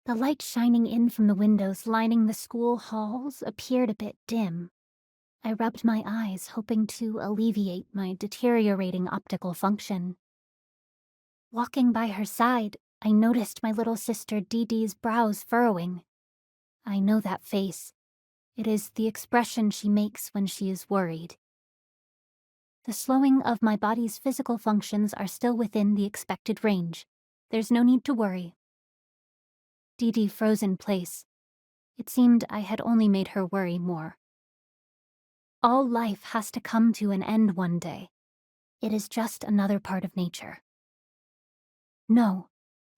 The light shining in from the windows lining the school halls appeared a bit dim. I rubbed my eyes, hoping to alleviate my deteriorating optical function. Walking by her side, I noticed my little sister Dee Dee's brows furrowing. I know that face. It is the expression she makes when she is worried. The slowing of my body's physical functions are still within the expected range. There's no need to worry. Dee Dee froze in place. It seemed I had only made her worry more. All life has to come to an end one day. It is just another part of nature. No,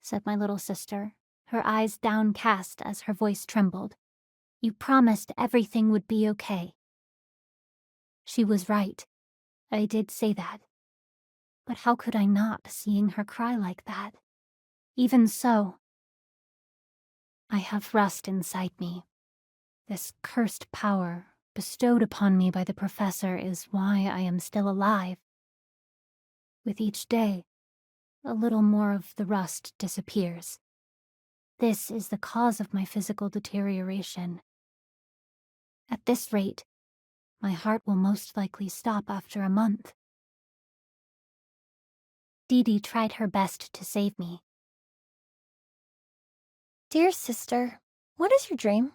said my little sister, her eyes downcast as her voice trembled. You promised everything would be okay. She was right. I did say that. But how could I not, seeing her cry like that? Even so, I have rust inside me. This cursed power bestowed upon me by the professor is why I am still alive. With each day, a little more of the rust disappears. This is the cause of my physical deterioration. At this rate, my heart will most likely stop after a month. Dee Dee tried her best to save me. Dear sister, what is your dream?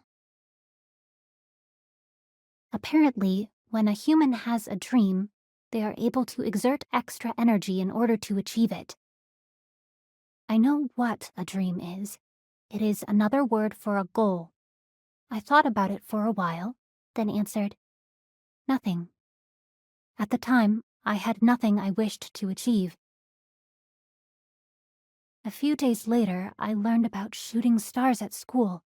Apparently, when a human has a dream, they are able to exert extra energy in order to achieve it. I know what a dream is. It is another word for a goal. I thought about it for a while, then answered, nothing. At the time, I had nothing I wished to achieve. A few days later, I learned about shooting stars at school,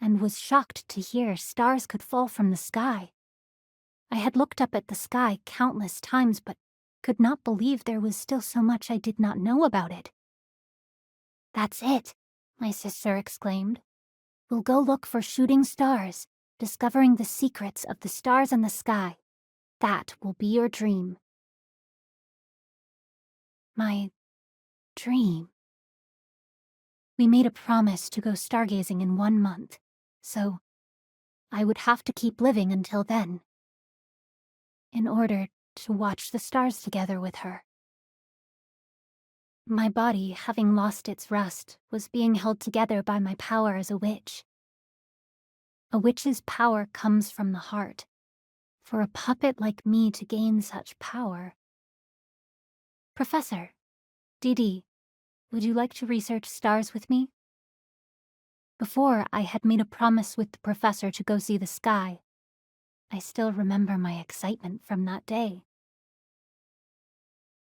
and was shocked to hear stars could fall from the sky. I had looked up at the sky countless times, but could not believe there was still so much I did not know about it. That's it, my sister exclaimed. We'll go look for shooting stars, discovering the secrets of the stars in the sky. That will be your dream. My dream. We made a promise to go stargazing in 1 month, so I would have to keep living until then, in order to watch the stars together with her. My body, having lost its rust, was being held together by my power as a witch. A witch's power comes from the heart. For a puppet like me to gain such power. Professor, Dee Dee, would you like to research stars with me? Before, I had made a promise with the professor to go see the sky. I still remember my excitement from that day.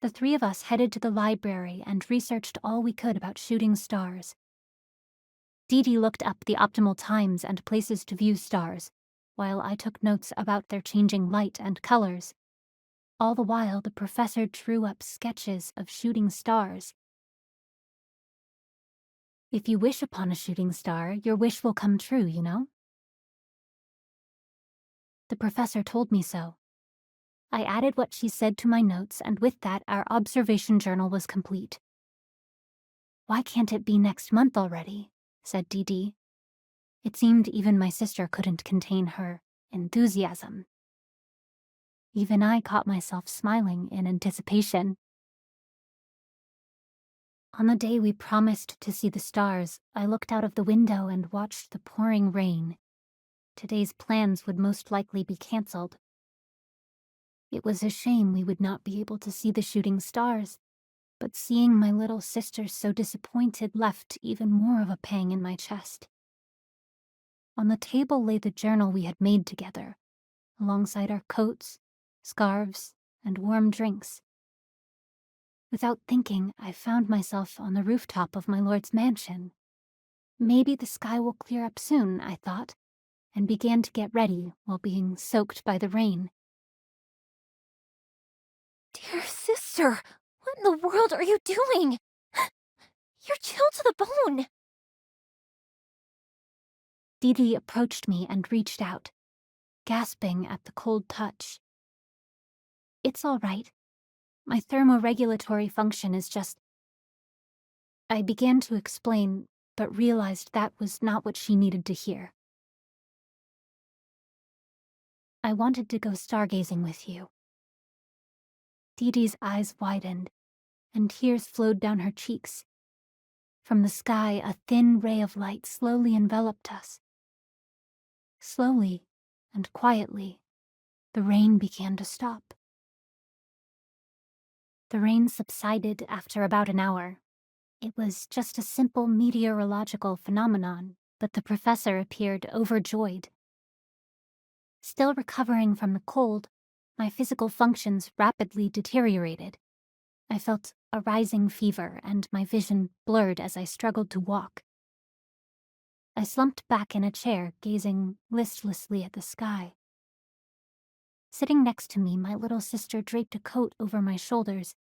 The three of us headed to the library and researched all we could about shooting stars. Dee Dee looked up the optimal times and places to view stars, while I took notes about their changing light and colors. All the while, the professor drew up sketches of shooting stars. If you wish upon a shooting star, your wish will come true, you know? The professor told me so. I added what she said to my notes, and with that, our observation journal was complete. Why can't it be next month already? Said Dee Dee. It seemed even my sister couldn't contain her enthusiasm. Even I caught myself smiling in anticipation. On the day we promised to see the stars, I looked out of the window and watched the pouring rain. Today's plans would most likely be cancelled. It was a shame we would not be able to see the shooting stars, but seeing my little sister so disappointed left even more of a pang in my chest. On the table lay the journal we had made together, alongside our coats, scarves, and warm drinks. Without thinking, I found myself on the rooftop of my lord's mansion. Maybe the sky will clear up soon, I thought, and began to get ready while being soaked by the rain. Dear sister, what in the world are you doing? You're chilled to the bone. Dee Dee approached me and reached out, gasping at the cold touch. It's all right. My thermoregulatory function is just... I began to explain, but realized that was not what she needed to hear. "I wanted to go stargazing with you." Dee Dee's eyes widened, and tears flowed down her cheeks. From the sky, a thin ray of light slowly enveloped us. Slowly and quietly, the rain began to stop. The rain subsided after about an hour. It was just a simple meteorological phenomenon, but the professor appeared overjoyed. Still recovering from the cold, my physical functions rapidly deteriorated. I felt a rising fever, and my vision blurred as I struggled to walk. I slumped back in a chair, gazing listlessly at the sky. Sitting next to me, my little sister draped a coat over my shoulders,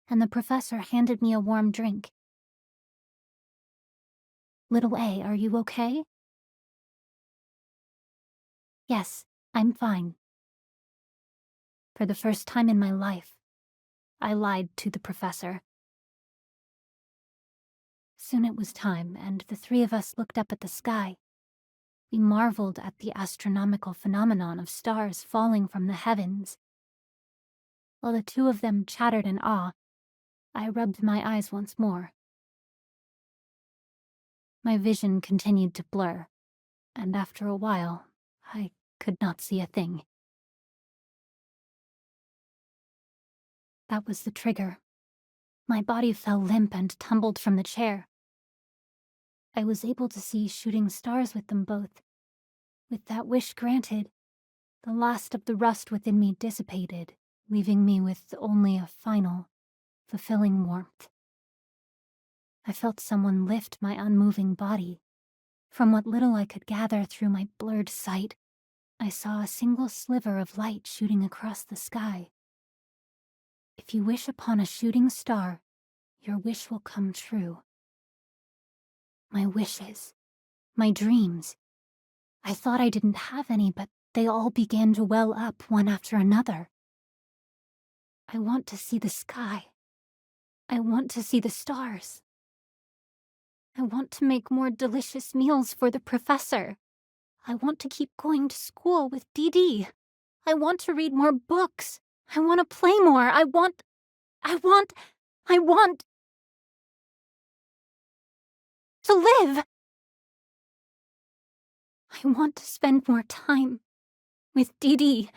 and the professor handed me a warm drink. "Little A, are you okay?" "Yes, I'm fine." For the first time in my life, I lied to the professor. Soon it was time, and the three of us looked up at the sky. We marveled at the astronomical phenomenon of stars falling from the heavens. While the two of them chattered in awe, I rubbed my eyes once more. My vision continued to blur, and after a while, I could not see a thing. That was the trigger. My body fell limp and tumbled from the chair. I was able to see shooting stars with them both. With that wish granted, the last of the rust within me dissipated, leaving me with only a final, fulfilling warmth. I felt someone lift my unmoving body. From what little I could gather through my blurred sight, I saw a single sliver of light shooting across the sky. If you wish upon a shooting star, your wish will come true. My wishes, my dreams. I thought I didn't have any, but they all began to well up one after another. I want to see the sky. I want to see the stars. I want to make more delicious meals for the professor. I want to keep going to school with Dee Dee. I want to read more books. I want to play more. I want to live. I want to spend more time with Dee Dee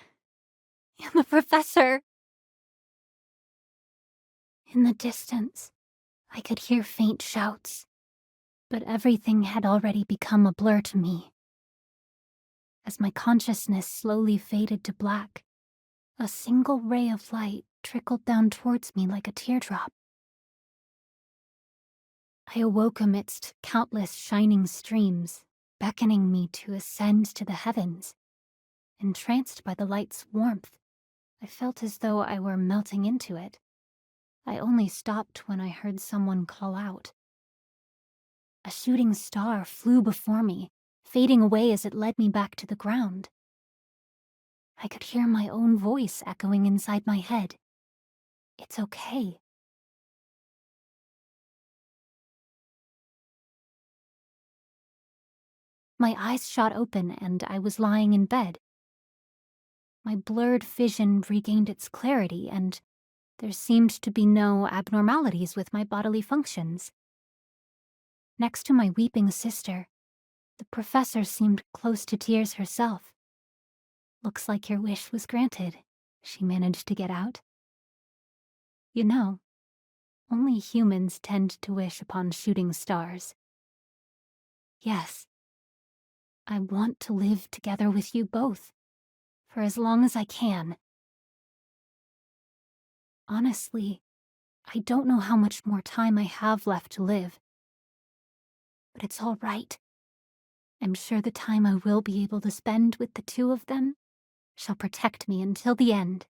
and the professor. In the distance, I could hear faint shouts, but everything had already become a blur to me. As my consciousness slowly faded to black, a single ray of light trickled down towards me like a teardrop. I awoke amidst countless shining streams, beckoning me to ascend to the heavens. Entranced by the light's warmth, I felt as though I were melting into it. I only stopped when I heard someone call out. A shooting star flew before me, fading away as it led me back to the ground. I could hear my own voice echoing inside my head. "It's okay." My eyes shot open and I was lying in bed. My blurred vision regained its clarity, and there seemed to be no abnormalities with my bodily functions. Next to my weeping sister, the professor seemed close to tears herself. "Looks like your wish was granted," she managed to get out. You know, only humans tend to wish upon shooting stars. Yes, I want to live together with you both, for as long as I can. Honestly, I don't know how much more time I have left to live. But it's all right. I'm sure the time I will be able to spend with the two of them shall protect me until the end.